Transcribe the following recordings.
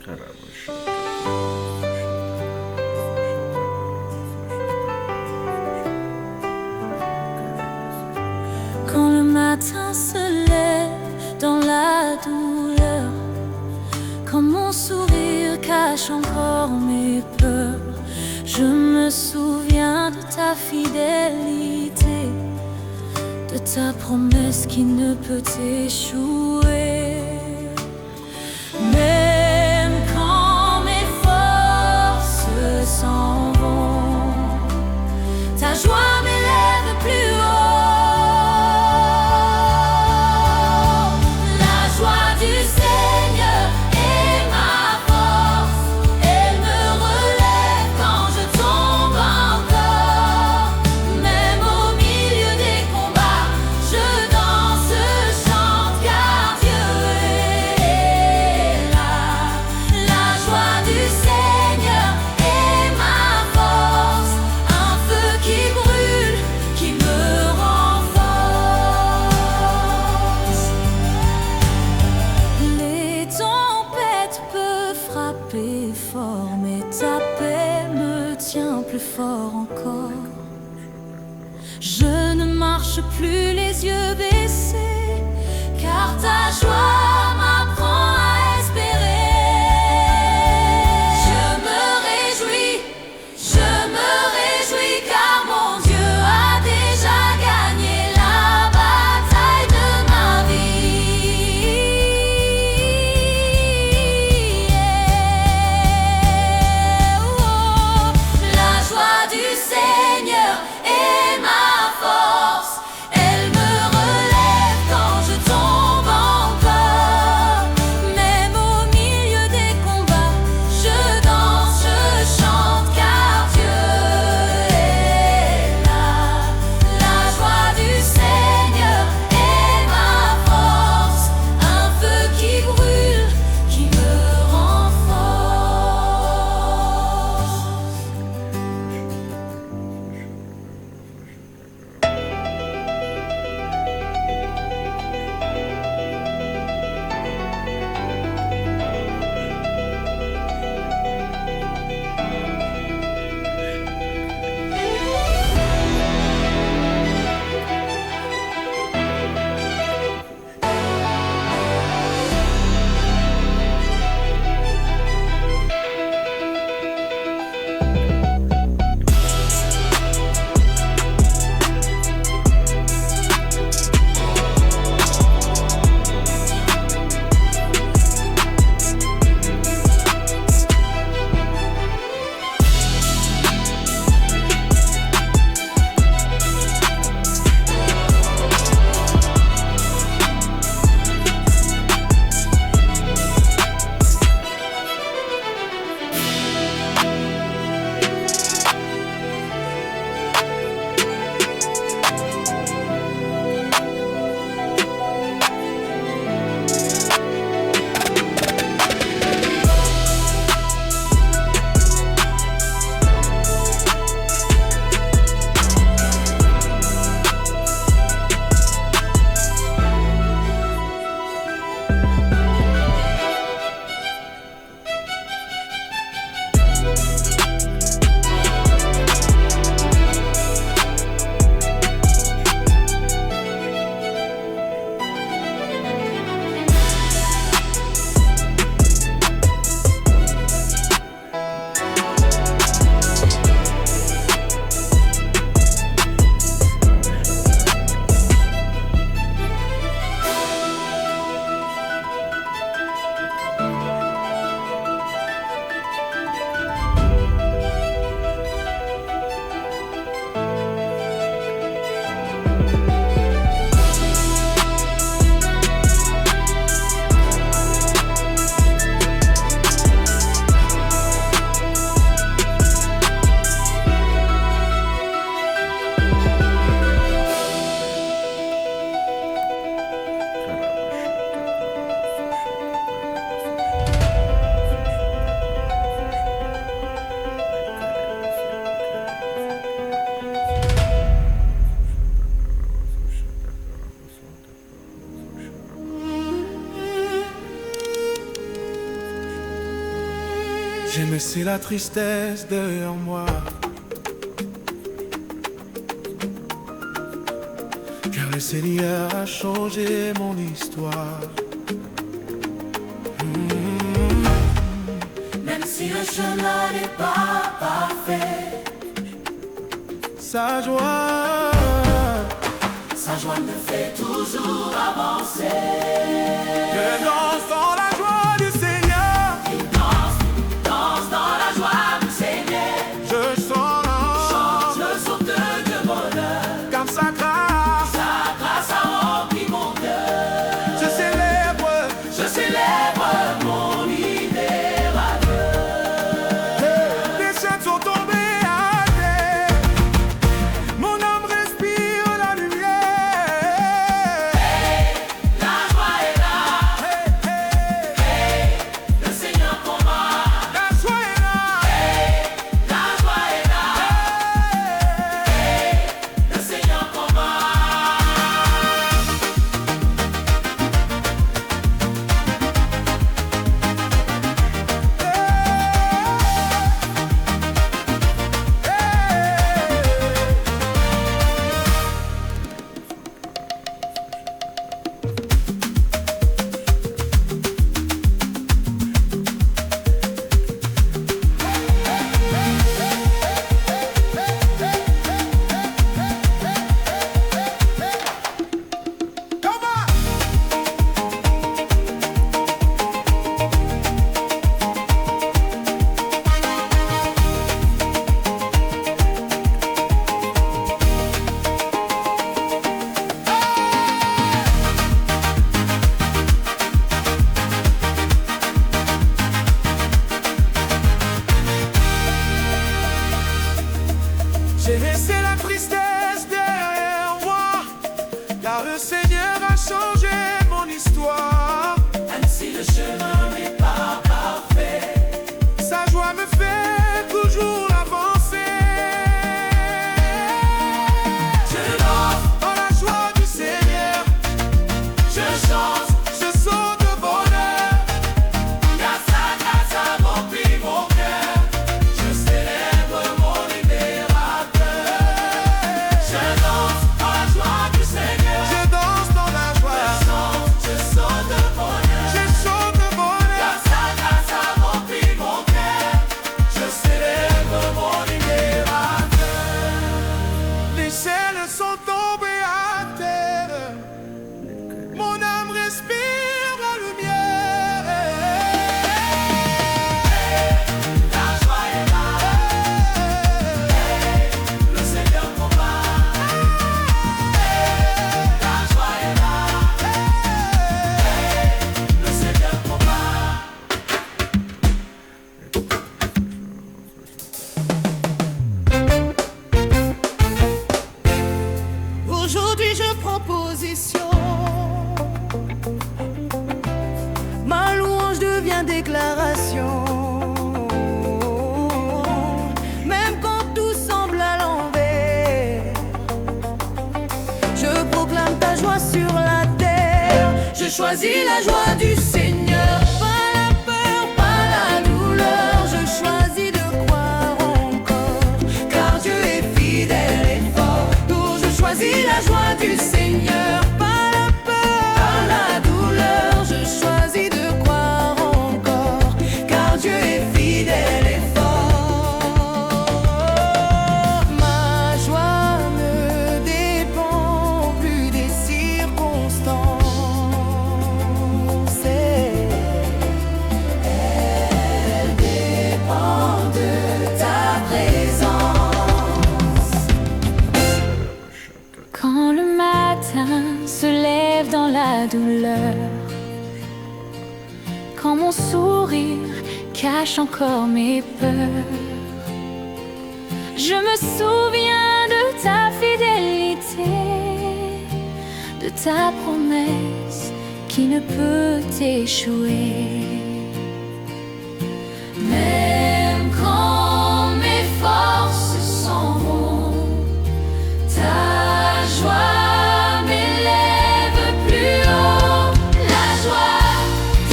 Quand le matin se lève dans la douleur, quand mon sourire cache encore mes peurs, je me souviens de ta fidélité, de ta promesse qui ne peut échouer. Même quand mes forces s'en vont, ta joie m'élève plus haut. La joie du Seigneur est ma force, elle me relève quand je tombe encore. Même au milieu des combats, je danse, chante, car Dieu est là. La joie du Seigneur est ma force, un feu qui brûle, qui me renforce. Les tempêtes peuvent frapper fort, mais ta paix me tient plus fort encore. Je ne marche plus les yeux baissés, car ta joie m'apprend à espérer. Je me réjouis, car mon Dieu a déjà gagné la bataille de ma vie. La joie du Seigneur est ma force, elle me relève quand je tombe encore. J'ai laissé la tristesse derrière moi, car le Seigneur a changé mon histoire. Même si le chemin n'est pas parfait, Sa joie me fait toujours avancer. je danse dans la joie du Seigneur. Il danse dans la joie du Seigneur. Je chante Je saute de bonheur. comme sa grâce. Sa grâce a rempli mon cœur. Je célèbre mon libérateur. Les chaînes sont tombées à terre. Mon âme respire la lumière. La joie est là. Le Seigneur combat. La joie est là. La joie est là. Le Seigneur combat. J'ai laissé la tristesse derrière moi, car le Seigneur a changé mon histoire. Même si le chemin n'est pas parfait, Sa joie me fait toujours avancer. je danse, Dans la joie du Seigneur, je chante. je saute de bonheur. Car sa grâce a rempli mon cœur. Je célèbre mon libérateur. Je danse dans la joie du Seigneur. Je danse dans la joie, Je saute de bonheur. je saute de bonheur. Car sa grâce a rempli mon cœur. Je célèbre mon libérateur. Les chaînes sont tombées à terre. Mon âme respire la lumière. La joie est là. Le Seigneur combat. La joie est là. Le Seigneur combat. Aujourd'hui je prends position. Ma louange devient déclaration. Même quand tout semble à l'envers, je proclame ta joie sur la terre. Je choisis la joie du Seigneur. Pas la peur, pas la douleur. Je choisis de croire encore, car Dieu est fidèle et fort. Donc je choisis la joie du Seigneur. Pas la peur, pas la douleur. Je choisis de croire encore, car Dieu est fidèle et fort. Ma joie ne dépend plus des circonstances. Elle dépend de ta présence. Quand le matin se lève dans la douleur, quand mon sourire cache encore mes peurs, je me souviens de ta fidélité, de ta promesse qui ne peut échouer. Même quand mes forces s'en vont, ta joie m'élève plus haut. La joie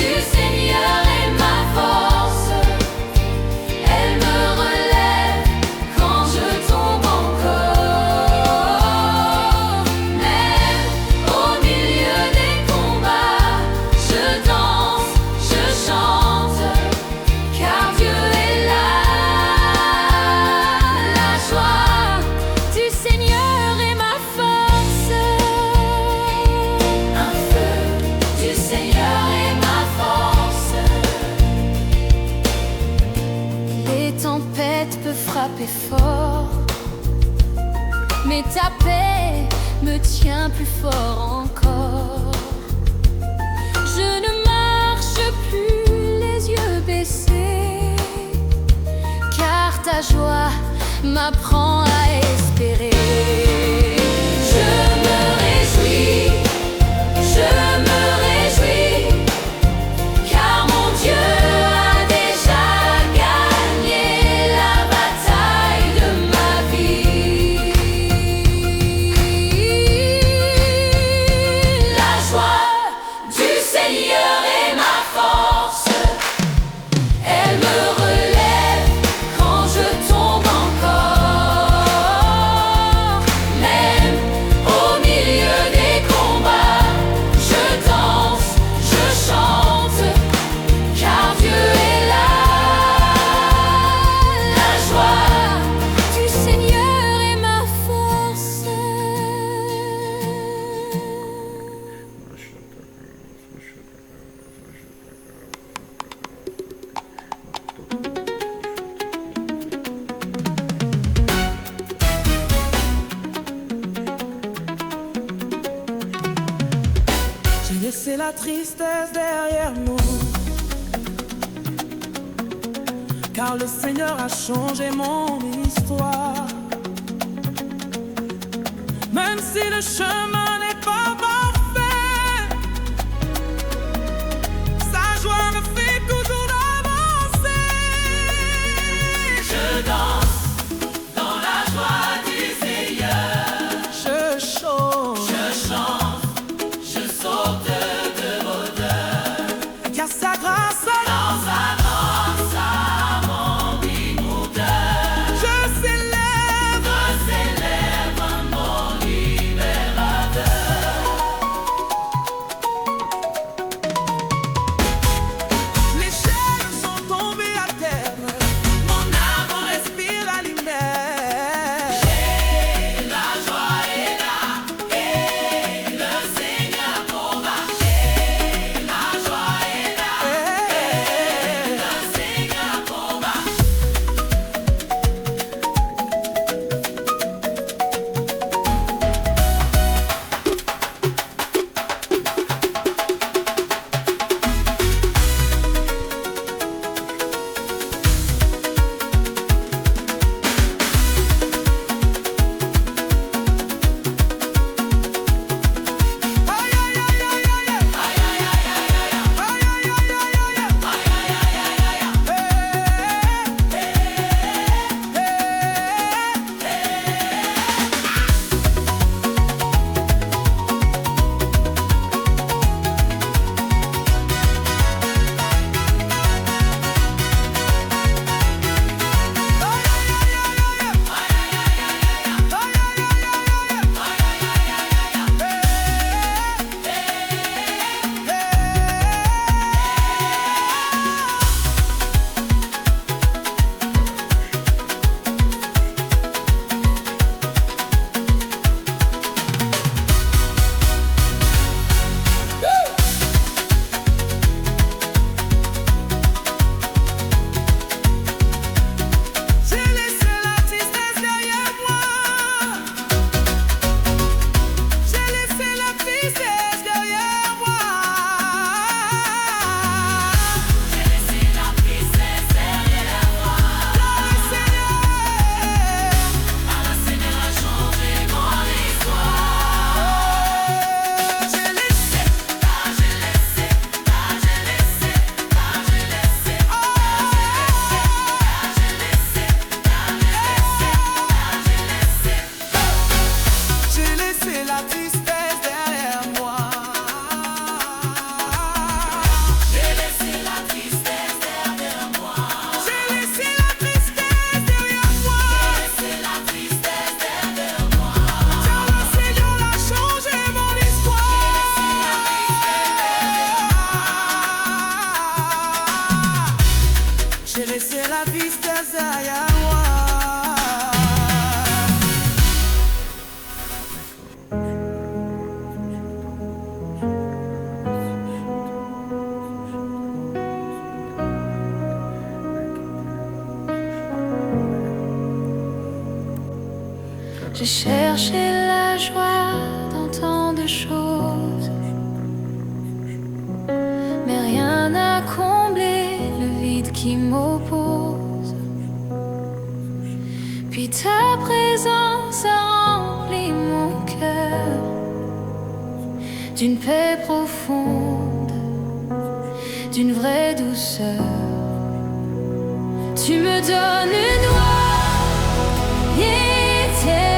du Seigneur est ma force. frapper fort, mais ta paix me tient plus fort encore. Je ne marche plus les yeux baissés, car ta joie m'apprend à espérer. Je me réjouis, car mon Dieu a déjà gagné la bataille de ma vie. La joie du Seigneur est ma force, elle me relève quand je tombe encore. Même au milieu des combats, je danse, je chante, car Dieu est là. La joie du Seigneur est ma force. J'ai laissé la tristesse derrière nous, car le Seigneur a changé mon histoire. Même si le chemin n'est pas parfait, sa joie me fait toujours avancer. Je danse dans la joie du Seigneur. Je chante, je saute de bonheur, car sa grâce dans sa grâce à mon immonde. Je célèbre mon libérateur. J'ai cherché la joie dans tant de choses, mais rien n'a comblé le vide qui m'oppose. Puis ta présence a rempli mon cœur d'une paix profonde, d'une vraie douceur. Tu me donnes une loi éternelle,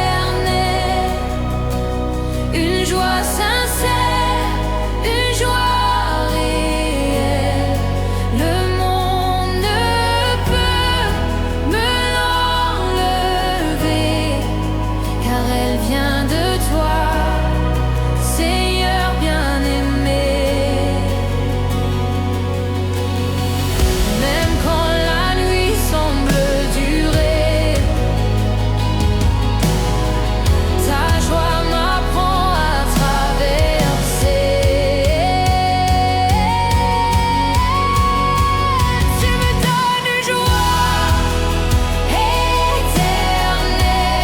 une joie sincère, une joie réelle. Le monde ne peut me l'enlever, car elle vient de toi, Seigneur bien-aimé. Même quand la nuit semble durer, ta joie m'apprend à traverser. Tu me donnes une joie éternelle,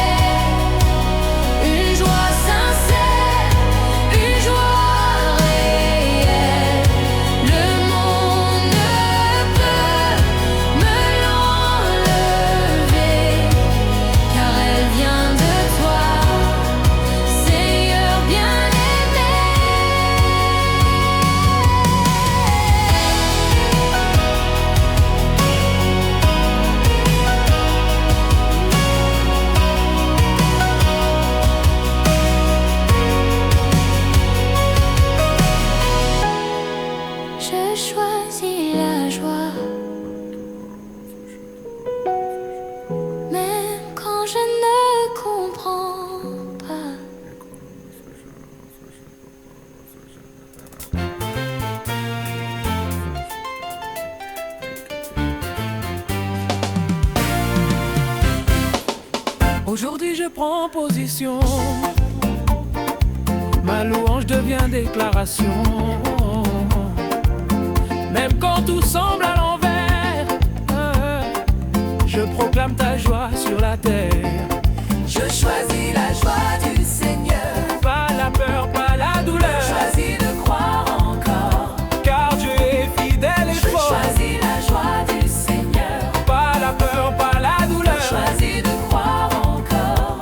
une joie sincère, une joie réelle. Le monde ne peut me l'enlever, car elle vient de toi, Seigneur bien-aimé. Je choisis la joie, même quand je ne comprends pas. Aujourd'hui je prends position, ma louange devient déclaration. Même quand tout semble à l'envers, je proclame ta joie sur la terre. Je choisis la joie du Seigneur. Pas la peur, pas la douleur, Choisis de croire encore. car Dieu est fidèle et Je fort. choisis la joie du Seigneur. Pas la peur, pas la douleur, Choisis de croire encore.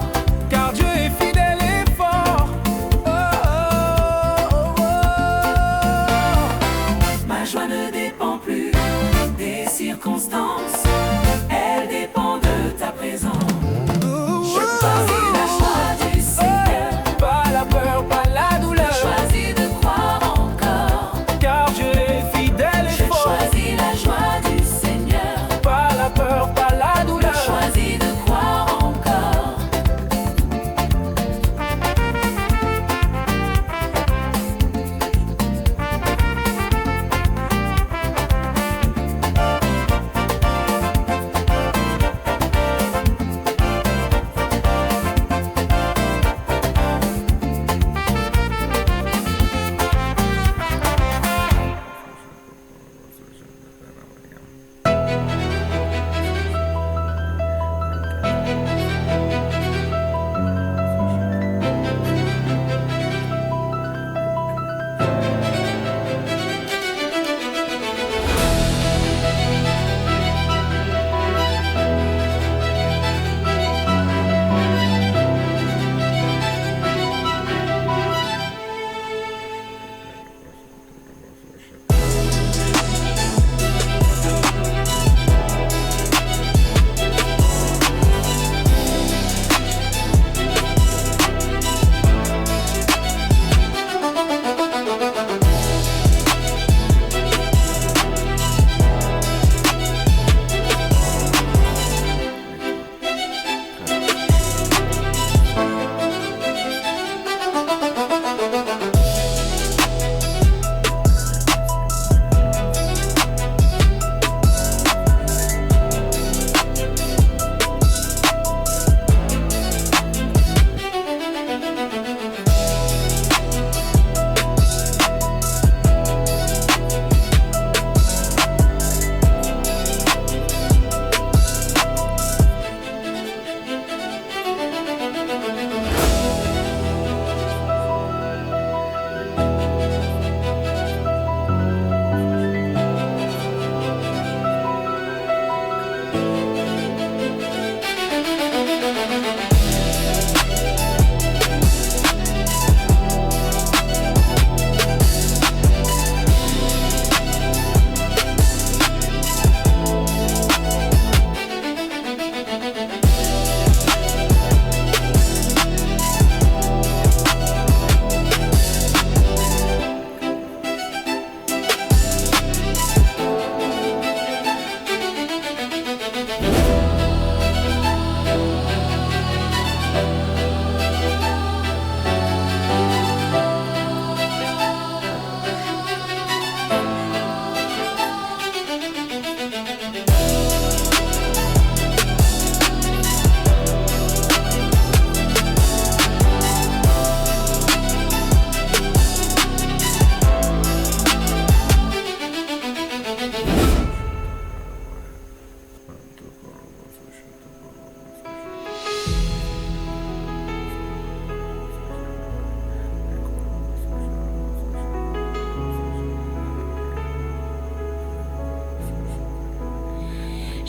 car Dieu est fidèle et fort. Oh, oh, oh, oh. Ma joie ne dépend plus des circonstances, elle dépend de ta présence.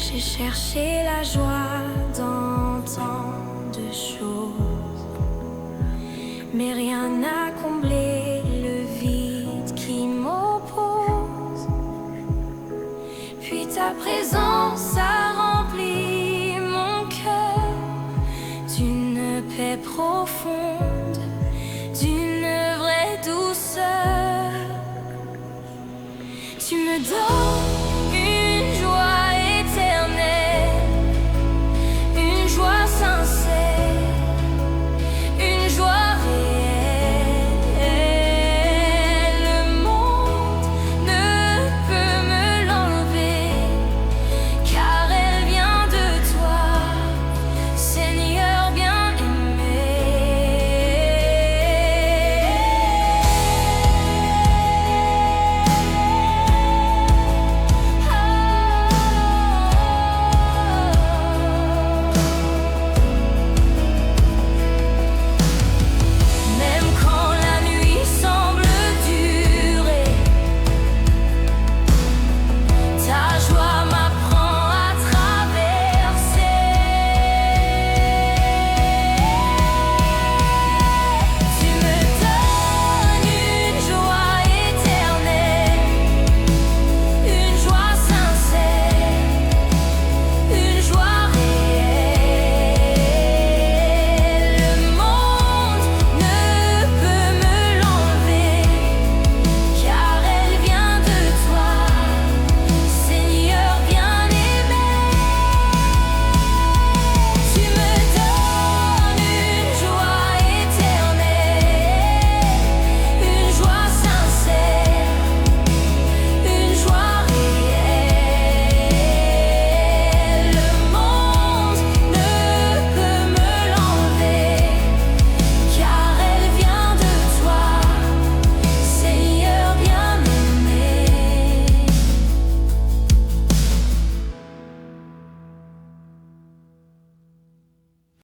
J'ai cherché la joie dans tant de choses, mais rien n'a comblé le vide qui m'oppose. Puis ta présence a rempli mon cœur d'une paix profonde, d'une vraie douceur. Tu me donnes